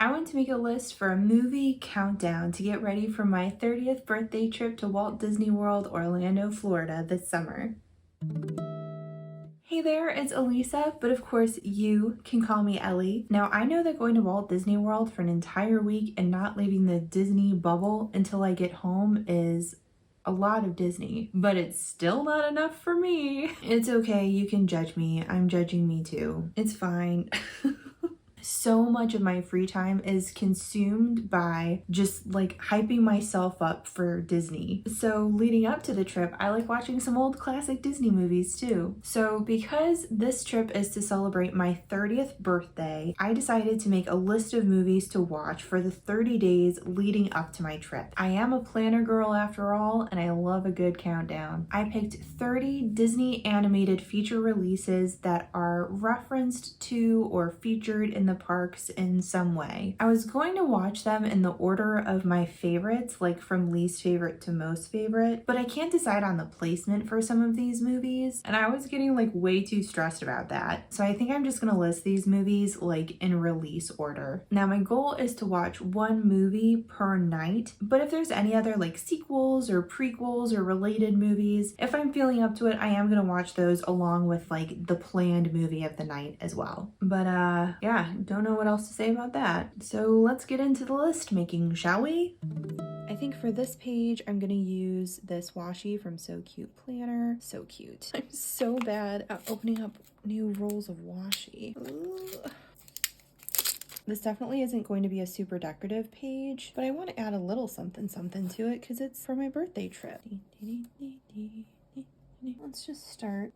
I want to make a list for a movie countdown to get ready for my 30th birthday trip to Walt Disney World, Orlando, Florida this summer. Hey there, it's Elisa, but of course you can call me Ellie. Now I know that going to Walt Disney World for an entire week and not leaving the Disney bubble until I get home is a lot of Disney, but it's still not enough for me. It's okay, you can judge me. I'm judging me too. It's fine. So much of my free time is consumed by just like hyping myself up for Disney. So leading up to the trip, I like watching some old classic Disney movies too. So because this trip is to celebrate my 30th birthday, I decided to make a list of movies to watch for the 30 days leading up to my trip. I am a planner girl after all, and I love a good countdown. I picked 30 Disney animated feature releases that are referenced to or featured in the parks in some way. I was going to watch them in the order of my favorites, like from least favorite to most favorite, but I can't decide on the placement for some of these movies, and I was getting like way too stressed about that. So I think I'm just gonna list these movies like in release order. Now my goal is to watch one movie per night, but if there's any other like sequels or prequels or related movies, if I'm feeling up to it, I am gonna watch those along with like the planned movie of the night as well. But yeah, don't know what else to say about that. So let's get into the list making, shall we? I think for this page, I'm gonna use this washi from So Cute Planner. So cute. I'm so bad at opening up new rolls of washi. Ugh. This definitely isn't going to be a super decorative page, but I want to add a little something something to it because it's for my birthday trip. Let's just start.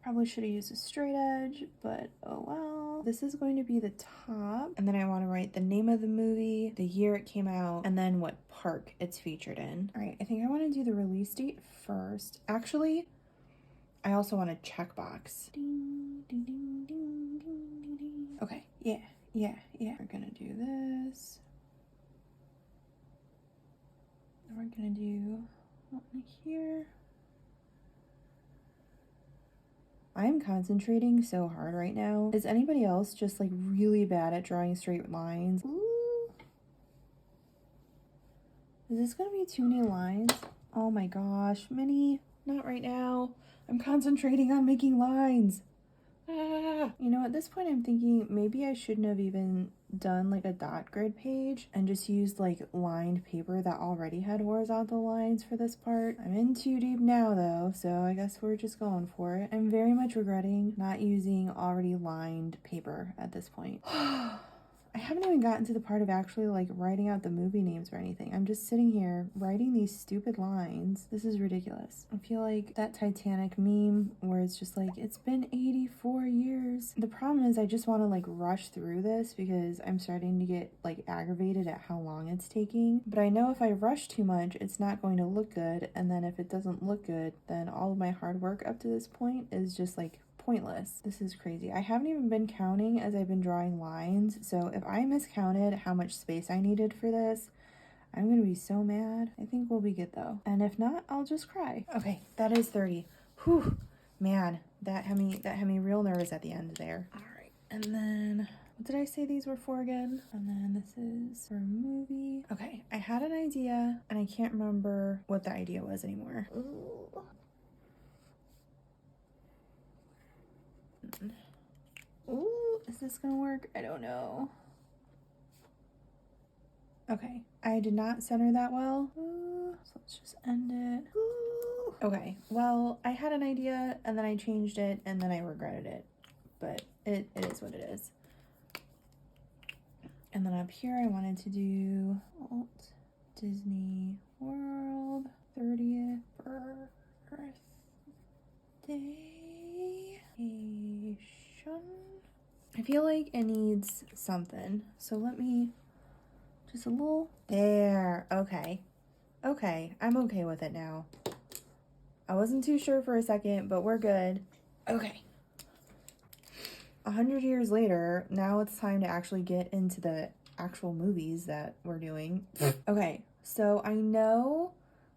Probably should have used a straight edge, but oh well. This is going to be the top, and then I want to write the name of the movie, the year it came out, and then what park it's featured in. All right, I think I want to do the release date first. Actually, I also want a checkbox. Ding, ding, ding, ding, ding, ding. Okay, yeah. We're gonna do this. And we're gonna do one here. I'm concentrating so hard right now. Is anybody else just like really bad at drawing straight lines? Ooh. Is this gonna be too many lines? Oh my gosh, Minnie, not right now. I'm concentrating on making lines. You know, at this point I'm thinking maybe I shouldn't have even done like a dot grid page and just used like lined paper that already had horizontal lines for this part. I'm in too deep now though, so I guess we're just going for it. I'm very much regretting not using already lined paper at this point. I haven't even gotten to the part of actually like writing out the movie names or anything. I'm just sitting here writing these stupid lines. This is ridiculous. I feel like that Titanic meme where it's just like, it's been 84 years. The problem is I just want to like rush through this because I'm starting to get like aggravated at how long it's taking. But I know if I rush too much, it's not going to look good. And then if it doesn't look good, then all of my hard work up to this point is just like pointless. This is crazy. I haven't even been counting as I've been drawing lines, so if I miscounted how much space I needed for this, I'm gonna be so mad. I think we'll be good though. And if not, I'll just cry. Okay, that is 30. Whew, man, that had me real nervous at the end there. All right, and then what did I say these were for again? And then this is for a movie. Okay, I had an idea and I can't remember what the idea was anymore. Ooh. Ooh, is this gonna work? I don't know. Okay, I did not center that well. Ooh, so let's just end it. Ooh. Okay, well, I had an idea and then I changed it and then I regretted it. But it is what it is. And then up here I wanted to do Walt Disney World 30th birthday. I feel like it needs something, so let me just a little there. Okay, I'm okay with it now. I wasn't too sure for a second, but we're good. Okay, 100 years later, now it's time to actually get into the actual movies that we're doing. Okay, so I know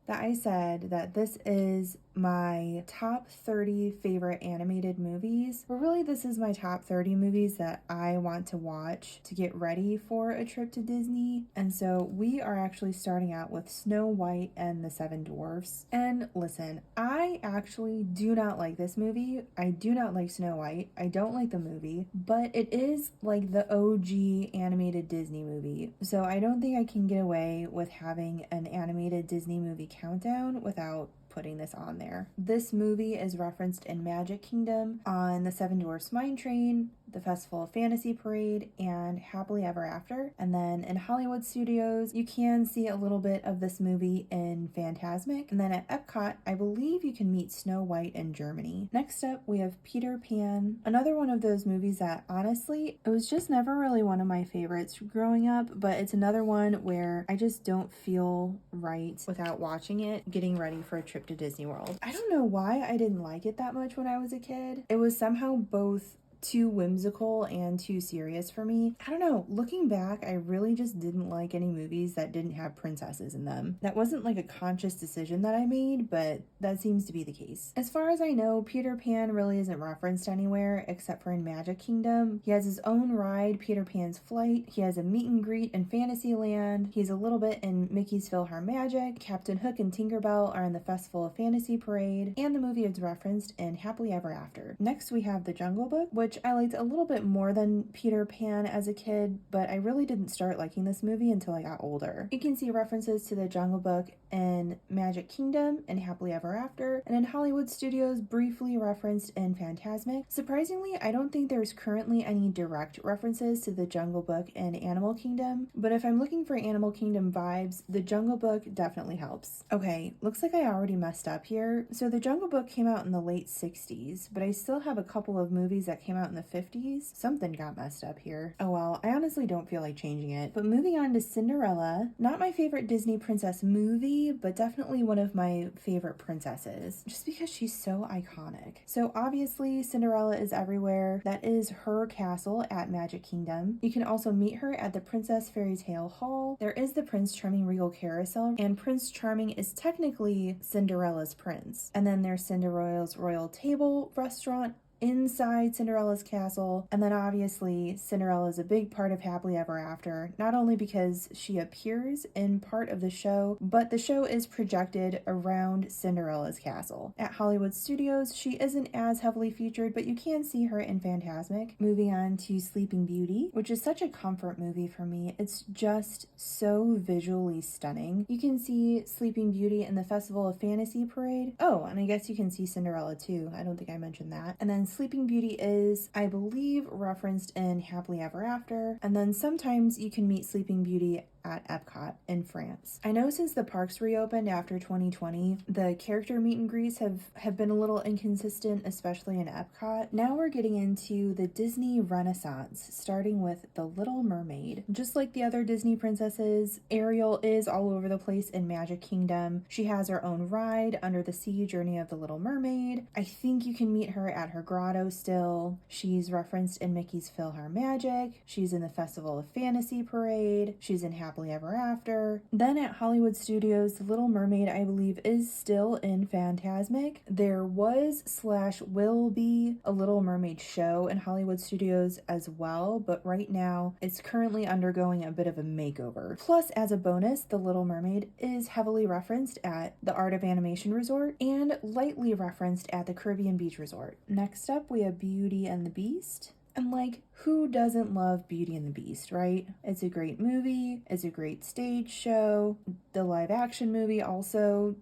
that I said that this is my top 30 favorite animated movies. But really, this is my top 30 movies that I want to watch to get ready for a trip to Disney. And so we are actually starting out with Snow White and the Seven Dwarfs. And listen, I actually do not like this movie. I do not like Snow White. I don't like the movie, but it is like the OG animated Disney movie. So I don't think I can get away with having an animated Disney movie countdown without putting this on there. This movie is referenced in Magic Kingdom, on the Seven Dwarfs Mine Train, the Festival of Fantasy Parade, and Happily Ever After. And then in Hollywood Studios, you can see a little bit of this movie in Fantasmic. And then at Epcot, I believe you can meet Snow White in Germany. Next up, we have Peter Pan, another one of those movies that honestly, it was just never really one of my favorites growing up, but it's another one where I just don't feel right without watching it, getting ready for a trip to Disney World. I don't know why I didn't like it that much when I was a kid. It was somehow both too whimsical and too serious for me. I don't know, looking back, I really just didn't like any movies that didn't have princesses in them. That wasn't like a conscious decision that I made, but that seems to be the case. As far as I know, Peter Pan really isn't referenced anywhere except for in Magic Kingdom. He has his own ride, Peter Pan's Flight. He has a meet and greet in Fantasyland. He's a little bit in Mickey's PhilharMagic. Captain Hook and Tinkerbell are in the Festival of Fantasy Parade, and the movie is referenced in Happily Ever After. Next, we have The Jungle Book, which I liked a little bit more than Peter Pan as a kid, but I really didn't start liking this movie until I got older. You can see references to The Jungle Book in Magic Kingdom and Happily Ever After, and in Hollywood Studios, briefly referenced in Fantasmic. Surprisingly, I don't think there's currently any direct references to The Jungle Book in Animal Kingdom, but if I'm looking for Animal Kingdom vibes, The Jungle Book definitely helps. Okay, looks like I already messed up here. So The Jungle Book came out in the late 60s, but I still have a couple of movies that came out in the 50s. Something got messed up here. Oh well, I honestly don't feel like changing it. But moving on to Cinderella, not my favorite Disney princess movie, but definitely one of my favorite princesses, just because she's so iconic. So obviously Cinderella is everywhere. That is her castle at Magic Kingdom. You can also meet her at the Princess Fairy Tale Hall. There is the Prince Charming Regal Carousel, and Prince Charming is technically Cinderella's prince. And then there's Cinderella's Royal Table restaurant inside Cinderella's castle. And then obviously Cinderella is a big part of Happily Ever After, not only because she appears in part of the show, but the show is projected around Cinderella's castle. At Hollywood Studios, she isn't as heavily featured, but you can see her in Fantasmic. Moving on to Sleeping Beauty, which is such a comfort movie for me. It's just so visually stunning. You can see Sleeping Beauty in the Festival of Fantasy Parade. Oh, and I guess you can see Cinderella too. I don't think I mentioned that. And then Sleeping Beauty is, I believe, referenced in Happily Ever After. And then sometimes you can meet Sleeping Beauty at Epcot in France. I know since the parks reopened after 2020, the character meet and greets have been a little inconsistent, especially in Epcot. Now we're getting into the Disney Renaissance, starting with The Little Mermaid. Just like the other Disney princesses, Ariel is all over the place in Magic Kingdom. She has her own ride, Under the Sea Journey of the Little Mermaid. I think you can meet her at her grotto still. She's referenced in Mickey's PhilharMagic. She's in the Festival of Fantasy Parade. She's in Happily Ever After. Then at Hollywood Studios, The Little Mermaid, I believe, is still in Fantasmic. There was/will be a Little Mermaid show in Hollywood Studios as well, but right now it's currently undergoing a bit of a makeover. Plus, as a bonus, The Little Mermaid is heavily referenced at the Art of Animation Resort and lightly referenced at the Caribbean Beach Resort. Next up, we have Beauty and the Beast. And like, who doesn't love Beauty and the Beast, right? It's a great movie. It's a great stage show. The live action movie also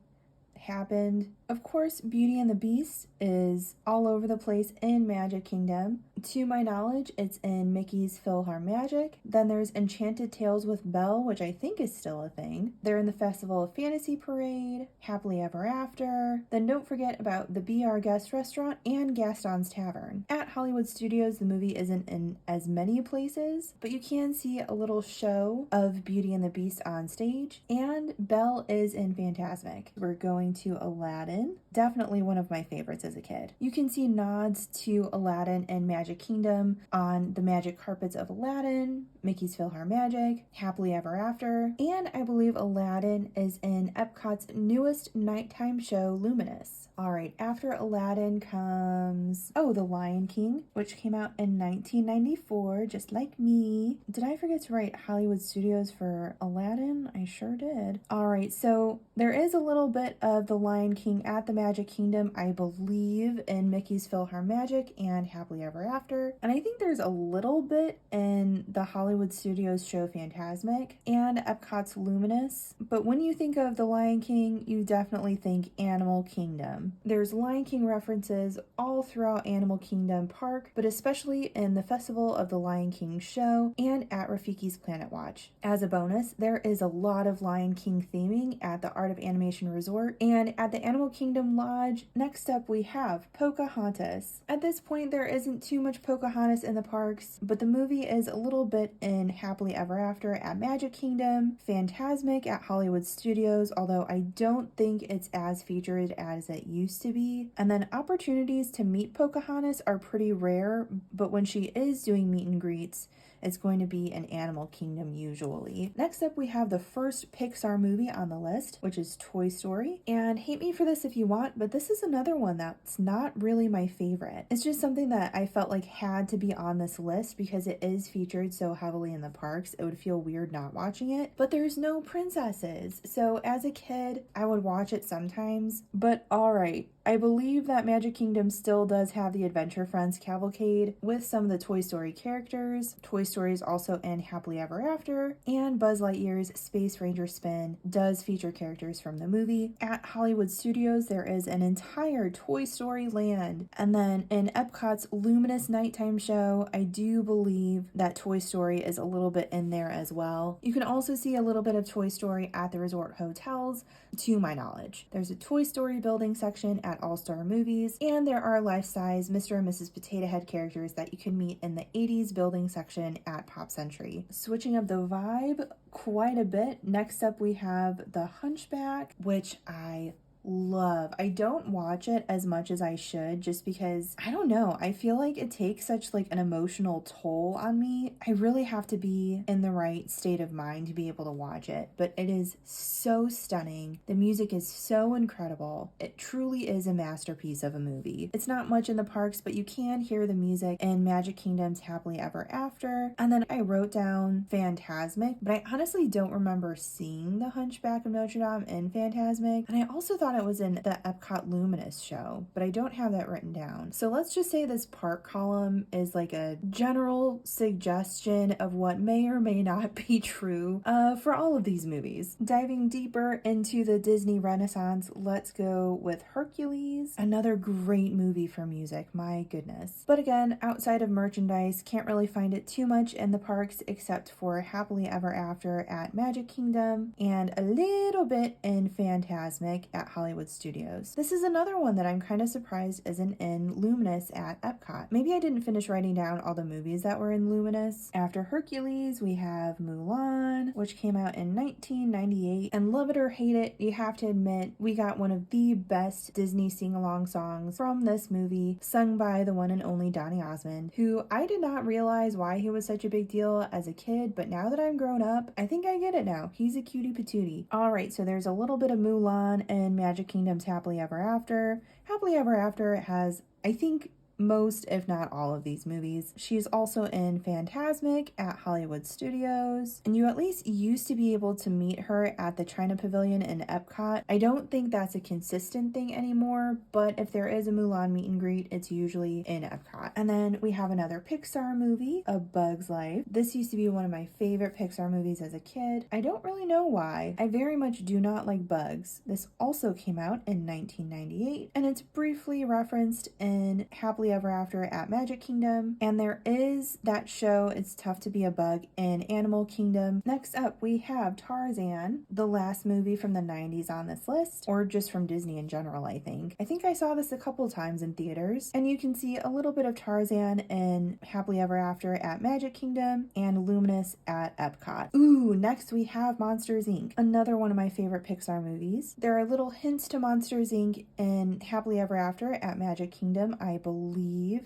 happened. Of course, Beauty and the Beast is all over the place in Magic Kingdom. To my knowledge, it's in Mickey's PhilharMagic. Then there's Enchanted Tales with Belle, which I think is still a thing. They're in the Festival of Fantasy Parade, Happily Ever After. Then don't forget about the Be Our Guest restaurant and Gaston's Tavern. At Hollywood Studios, the movie isn't in as many places, but you can see a little show of Beauty and the Beast on stage, and Belle is in Fantasmic. We're going to Aladdin Aladdin. Definitely one of my favorites as a kid. You can see nods to Aladdin and Magic Kingdom on the magic carpets of Aladdin, Mickey's PhilharMagic, Happily Ever After, and I believe Aladdin is in Epcot's newest nighttime show, Luminous. Alright, after Aladdin comes, The Lion King, which came out in 1994, just like me. Did I forget to write Hollywood Studios for Aladdin? I sure did. Alright, so there is a little bit of The Lion King at the Magic Kingdom, I believe, in Mickey's PhilharMagic and Happily Ever After. And I think there's a little bit in the Hollywood Studios show Fantasmic and Epcot's Luminous. But when you think of The Lion King, you definitely think Animal Kingdom. There's Lion King references all throughout Animal Kingdom Park, but especially in the Festival of the Lion King show and at Rafiki's Planet Watch. As a bonus, there is a lot of Lion King theming at the Art of Animation Resort and at the Animal Kingdom Lodge. Next up we have Pocahontas. At this point there isn't too much Pocahontas in the parks, but the movie is a little bit in Happily Ever After at Magic Kingdom, Fantasmic at Hollywood Studios, although I don't think it's as featured as it used to be. And then opportunities to meet Pocahontas are pretty rare, but when she is doing meet and greets, it's going to be in Animal Kingdom usually. Next up, we have the first Pixar movie on the list, which is Toy Story. And hate me for this if you want, but this is another one that's not really my favorite. It's just something that I felt like had to be on this list because it is featured so heavily in the parks. It would feel weird not watching it, but there's no princesses. So as a kid, I would watch it sometimes, but alright. I believe that Magic Kingdom still does have the Adventure Friends Cavalcade with some of the Toy Story characters. Toy Story is also in Happily Ever After, and Buzz Lightyear's Space Ranger Spin does feature characters from the movie. At Hollywood Studios, there is an entire Toy Story land. And then in Epcot's Luminous Nighttime Show, I do believe that Toy Story is a little bit in there as well. You can also see a little bit of Toy Story at the resort hotels, to my knowledge. There's a Toy Story building section at All-Star Movies, and there are life-size Mr. and Mrs. Potato Head characters that you can meet in the 80s building section at Pop Century. Switching up the vibe quite a bit, next up we have The Hunchback, which I love. I don't watch it as much as I should just because, I don't know, I feel like it takes such like an emotional toll on me. I really have to be in the right state of mind to be able to watch it, but it is so stunning. The music is so incredible. It truly is a masterpiece of a movie. It's not much in the parks, but you can hear the music in Magic Kingdom's Happily Ever After. And then I wrote down Fantasmic, but I honestly don't remember seeing The Hunchback of Notre Dame in Fantasmic. And I also thought it was in the Epcot Luminous show, but I don't have that written down. So let's just say this park column is like a general suggestion of what may or may not be true for all of these movies. Diving deeper into the Disney Renaissance, let's go with Hercules, another great movie for music, my goodness. But again, outside of merchandise, can't really find it too much in the parks except for Happily Ever After at Magic Kingdom and a little bit in Fantasmic at Hollywood Studios. This is another one that I'm kind of surprised isn't in Luminous at Epcot. Maybe I didn't finish writing down all the movies that were in Luminous. After Hercules, we have Mulan, which came out in 1998. And love it or hate it, you have to admit, we got one of the best Disney sing-along songs from this movie, sung by the one and only Donny Osmond, who I did not realize why he was such a big deal as a kid, but now that I'm grown up, I think I get it now. He's a cutie patootie. Alright, so there's a little bit of Mulan and Magic Kingdom's Happily Ever After. Happily Ever After has, I think, most, if not all, of these movies. She's also in Fantasmic at Hollywood Studios, and you at least used to be able to meet her at the China Pavilion in Epcot. I don't think that's a consistent thing anymore, but if there is a Mulan meet and greet, it's usually in Epcot. And then we have another Pixar movie, A Bug's Life. This used to be one of my favorite Pixar movies as a kid. I don't really know why. I very much do not like bugs. This also came out in 1998, and it's briefly referenced in Happily Happily Ever After at Magic Kingdom, and there is that show It's Tough to Be a Bug in Animal Kingdom. Next up, we have Tarzan, the last movie from the 90s on this list, or just from Disney in general, I think. I think I saw this a couple times in theaters, and you can see a little bit of Tarzan in Happily Ever After at Magic Kingdom and Luminous at Epcot. Ooh, next we have Monsters Inc., another one of my favorite Pixar movies. There are little hints to Monsters Inc. in Happily Ever After at Magic Kingdom, I believe,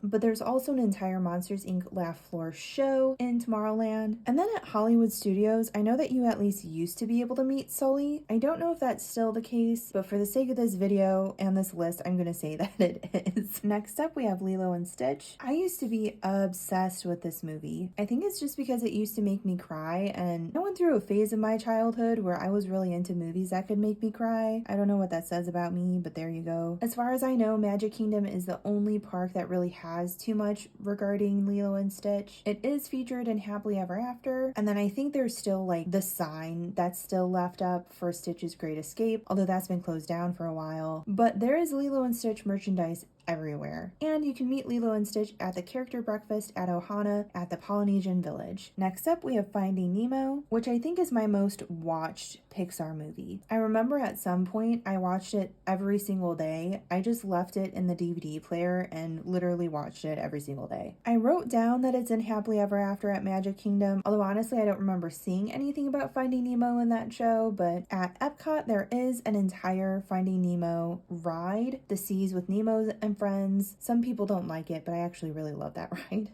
but there's also an entire Monsters Inc. laugh floor show in Tomorrowland. And then at Hollywood Studios, I know that you at least used to be able to meet Sully. I don't know if that's still the case, but for the sake of this video and this list, I'm gonna say that it is. Next up, we have Lilo and Stitch. I used to be obsessed with this movie. I think it's just because it used to make me cry, and I went through a phase of my childhood where I was really into movies that could make me cry. I don't know what that says about me, but there you go. As far as I know, Magic Kingdom is the only park that really has too much regarding Lilo and Stitch. It is featured in Happily Ever After, and then I think there's still like the sign that's still left up for Stitch's Great Escape, although that's been closed down for a while. But there is Lilo and Stitch merchandise everywhere. And you can meet Lilo and Stitch at the character breakfast at Ohana at the Polynesian Village. Next up, we have Finding Nemo, which I think is my most watched Pixar movie. I remember at some point I watched it every single day. I just left it in the DVD player and literally watched it every single day. I wrote down that it's in Happily Ever After at Magic Kingdom, although honestly I don't remember seeing anything about Finding Nemo in that show, but at Epcot there is an entire Finding Nemo ride, The Seas with Nemo's and Friends. Some people don't like it, but I actually really love that ride.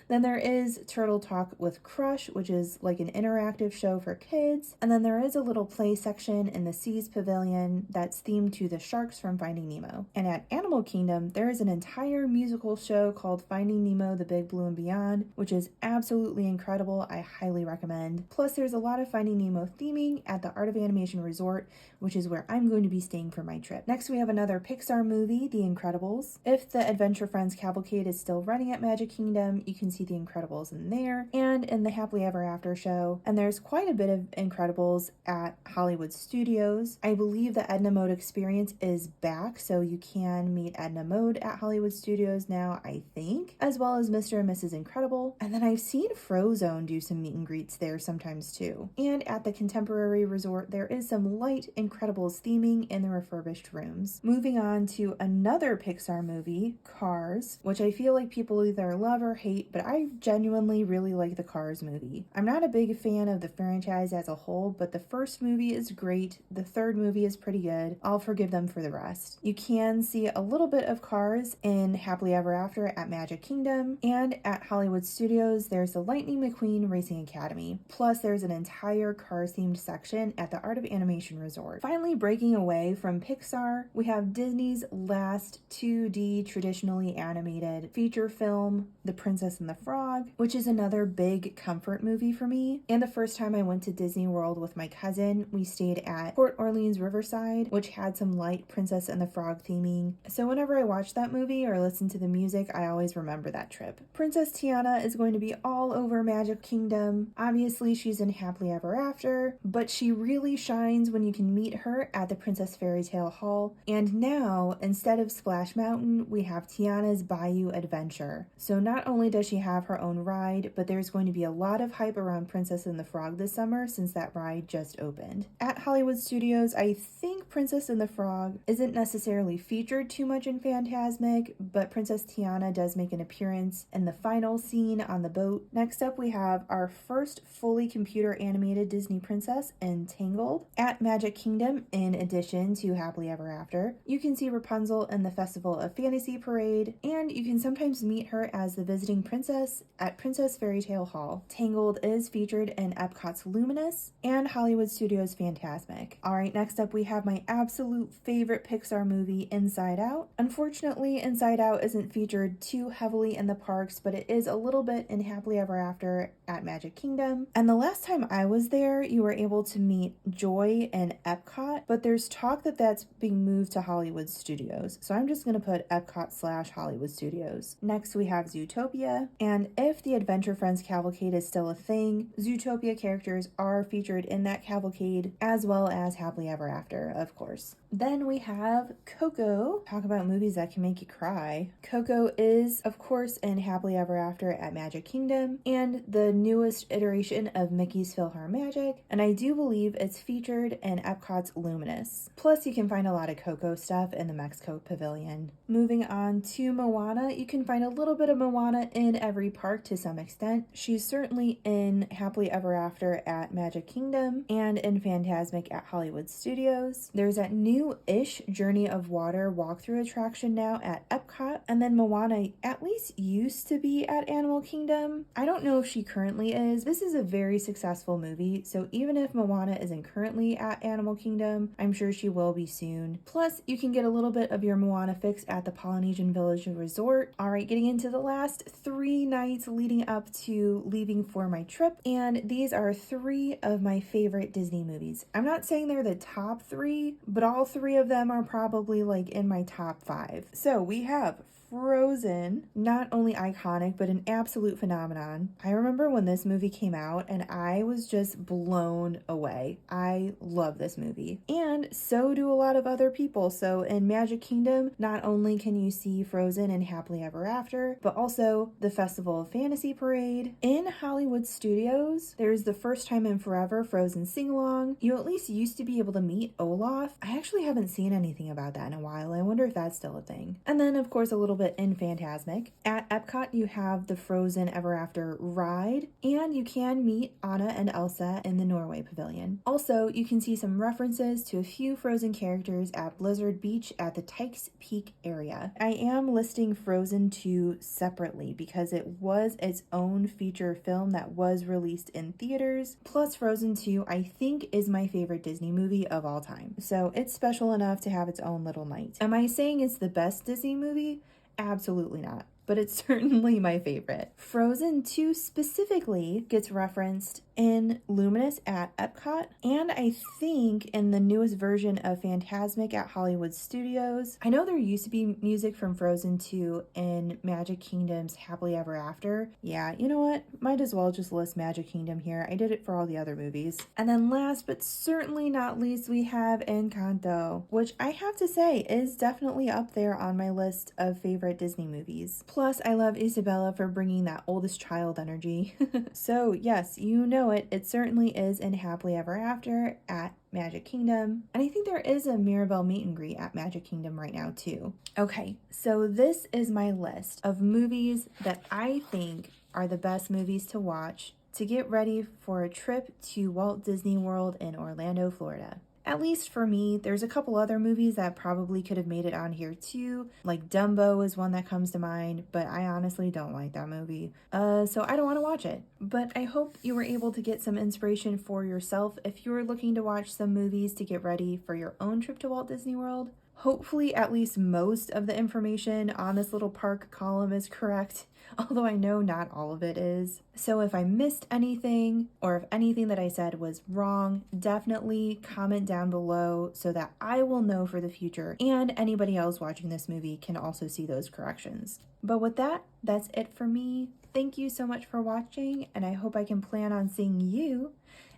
Then there is Turtle Talk with Crush, which is like an interactive show for kids. And then there is a little play section in the Seas Pavilion that's themed to the sharks from Finding Nemo. And at Animal Kingdom, there is an entire musical show called Finding Nemo, The Big Blue and Beyond, which is absolutely incredible. I highly recommend. Plus, there's a lot of Finding Nemo theming at the Art of Animation Resort, which is where I'm going to be staying for my trip. Next, we have another Pixar movie, The Incredibles. If the Adventure Friends Cavalcade is still running at Magic Kingdom, you can see The Incredibles in there and in the Happily Ever After show. And there's quite a bit of Incredibles at Hollywood Studios. I believe the Edna Mode experience is back, so you can meet Edna Mode at Hollywood Studios now, I think, as well as Mr. and Mrs. Incredible. And then I've seen Frozone do some meet and greets there sometimes too. And at the Contemporary Resort, there is some light Incredibles theming in the refurbished rooms. Moving on to another Pixar movie, Cars, which I feel like people either love or hate, but I genuinely really like the Cars movie. I'm not a big fan of the franchise as a whole, but the first movie is great. The third movie is pretty good. I'll forgive them for the rest. You can see a little bit of Cars in Happily Ever After at Magic Kingdom, and at Hollywood Studios, there's the Lightning McQueen Racing Academy. Plus, there's an entire Cars-themed section at the Art of Animation Resort. Finally, breaking away from Pixar, we have Disney's last 2D traditionally animated feature film, The Princess and the Frog, which is another big comfort movie for me. And the first time I went to Disney World with my cousin, we stayed at Port Orleans Riverside, which had some light Princess and the Frog theming. So whenever I watch that movie or listen to the music, I always remember that trip. Princess Tiana is going to be all over Magic Kingdom. Obviously, she's in Happily Ever After, but she really shines when you can meet her at the Princess Fairy Tale Hall. And now, instead of Splash Mountain, we have Tiana's Bayou Adventure. So not only does she have her own ride, but there's going to be a lot of hype around Princess and the Frog this summer since that ride just opened. At Hollywood Studios, I think Princess and the Frog isn't necessarily featured too much in Fantasmic, but Princess Tiana does make an appearance in the final scene on the boat. Next up, we have our first fully computer animated Disney princess in Tangled at Magic Kingdom. In addition to Happily Ever After, you can see Rapunzel in the Festival of Fantasy Parade, and you can sometimes meet her as the visiting princess at Princess Fairy Tale Hall. Tangled is featured in Epcot's Luminous and Hollywood Studios Fantasmic. Alright, next up we have my absolute favorite Pixar movie, Inside Out. Unfortunately, Inside Out isn't featured too heavily in the parks, but it is a little bit in Happily Ever After at Magic Kingdom. And the last time I was there, you were able to meet Joy in Epcot, but there's talk that that's being moved to Hollywood Studios. So I'm just just going to put Epcot / Hollywood Studios. Next, we have Zootopia, and if the Adventure Friends Cavalcade is still a thing, Zootopia characters are featured in that cavalcade, as well as Happily Ever After, of course. Then we have Coco. Talk about movies that can make you cry. Coco is, of course, in Happily Ever After at Magic Kingdom, and the newest iteration of Mickey's PhilharMagic, and I do believe it's featured in Epcot's Luminous. Plus, you can find a lot of Coco stuff in the Mexico Pavilion. Moving on to Moana, you can find a little bit of Moana in every park to some extent. She's certainly in Happily Ever After at Magic Kingdom and in Fantasmic at Hollywood Studios. There's that new-ish Journey of Water walkthrough attraction now at Epcot, and then Moana at least used to be at Animal Kingdom. I don't know if she currently is. This is a very successful movie, so even if Moana isn't currently at Animal Kingdom, I'm sure she will be soon. Plus, you can get a little bit of your Moana fix at the Polynesian Village Resort. Alright, getting into the last 3 nights leading up to leaving for my trip, and these are 3 of my favorite Disney movies. I'm not saying they're the top 3, but all 3 of them are probably like in my top 5. So we have Frozen, not only iconic, but an absolute phenomenon. I remember when this movie came out and I was just blown away. I love this movie. And so do a lot of other people. So in Magic Kingdom, not only can you see Frozen and Happily Ever After, but also the Festival of Fantasy Parade. In Hollywood Studios, there's the first time in forever Frozen sing-along. You at least used to be able to meet Olaf. I actually haven't seen anything about that in a while. I wonder if that's still a thing. And then, of course, a little bit in Fantasmic. At Epcot, you have the Frozen Ever After ride, and you can meet Anna and Elsa in the Norway Pavilion. Also, you can see some references to a few Frozen characters at Blizzard Beach at the Tykes Peak area. I am listing Frozen 2 separately because it was its own feature film that was released in theaters. Plus, Frozen 2, I think, is my favorite Disney movie of all time. So it's special enough to have its own little night. Am I saying it's the best Disney movie? Absolutely not, but it's certainly my favorite. Frozen 2 specifically gets referenced in Luminous at Epcot, and I think in the newest version of Fantasmic at Hollywood Studios. I know there used to be music from Frozen 2 in Magic Kingdom's Happily Ever After. Yeah, you know what? Might as well just list Magic Kingdom here. I did it for all the other movies. And then last but certainly not least, we have Encanto, which I have to say is definitely up there on my list of favorite Disney movies. Plus, I love Isabella for bringing that oldest child energy. So yes, you know it certainly is in Happily Ever After at Magic Kingdom, and I think there is a Mirabelle meet and greet at Magic Kingdom right now too. Okay, so this is my list of movies that I think are the best movies to watch to get ready for a trip to Walt Disney World in Orlando, Florida. At least for me, there's a couple other movies that probably could have made it on here too. Like Dumbo is one that comes to mind, but I honestly don't like that movie. So I don't want to watch it. But I hope you were able to get some inspiration for yourself if you're looking to watch some movies to get ready for your own trip to Walt Disney World. Hopefully at least most of the information on this little park column is correct, although I know not all of it is. So if I missed anything, or if anything that I said was wrong, definitely comment down below so that I will know for the future, and anybody else watching this movie can also see those corrections. But with that, that's it for me. Thank you so much for watching, and I hope I can plan on seeing you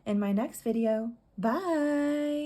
in my next video. Bye!